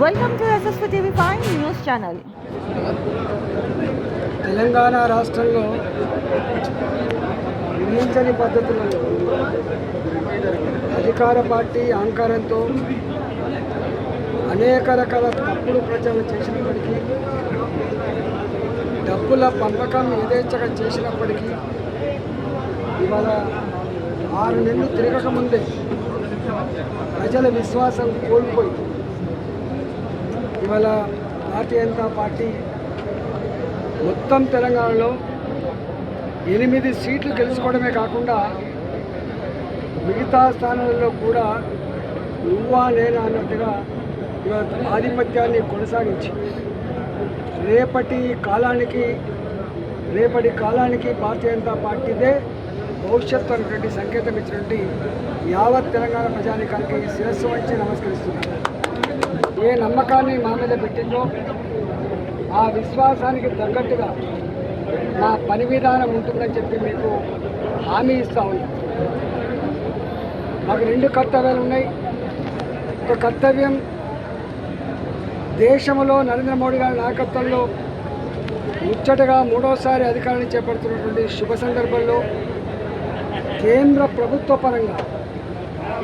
Welcome to SSP TV5 News Channel. Telangana రాష్ట్రంలో ఊహించని పద్ధతులలో అధికార పార్టీ అహంకారంతో అనేక రకాల తప్పుడు ప్రచారం చేసినప్పటికీ, డబ్బుల పంపకం యథేచ్ఛగా చేసినప్పటికీ ఇవాళ 6 నెలలు తిరగకముందే ప్రజల విశ్వాసం కోల్పోయి ఇవాళ భారతీయ జనతా పార్టీ మొత్తం తెలంగాణలో 8 సీట్లు గెలుచుకోవడమే కాకుండా మిగతా స్థానాలలో కూడా నువ్వా నేనా అన్నట్టుగా ఆధిపత్యాన్ని కొనసాగించి రేపటి కాలానికి భారతీయ జనతా పార్టీదే భవిష్యత్తు అనేటువంటి సంకేతం ఇచ్చినటువంటి యావత్ తెలంగాణ ప్రజానికానికి శిరస్సు వంచి నమస్కరిస్తున్నారు. ఏ నమ్మకాన్ని మా మీద పెట్టిందో ఆ విశ్వాసానికి తగ్గట్టుగా నా పని విధానం ఉంటుందని చెప్పి మీకు హామీ ఇస్తా ఉన్నాం. నాకు 2 కర్తవ్యాలు ఉన్నాయి. ఒక కర్తవ్యం, దేశంలో నరేంద్ర మోడీ గారి నాయకత్వంలో ముచ్చటగా 3వసారి అధికారాన్ని చేపడుతున్నటువంటి శుభ సందర్భంలో కేంద్ర ప్రభుత్వ పరంగా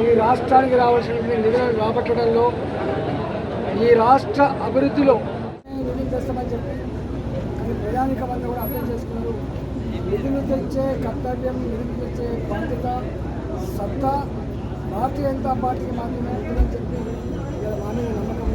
ఈ రాష్ట్రానికి రావాల్సినటువంటి నిధులను రాబట్టడంలో, ఈ రాష్ట్ర అభివృద్ధిలో నిధులు తెస్తామని చెప్పి అది ప్రజానికమంతా కూడా అర్థం చేసుకున్నారు. నిధులు తెచ్చే కర్తవ్యం, నిధులు తెచ్చే బాధ్యత, సత్తా భారతీయ జనతా పార్టీకి మాత్రమే ఉంటుందని చెప్పి మా మీద నమ్మకం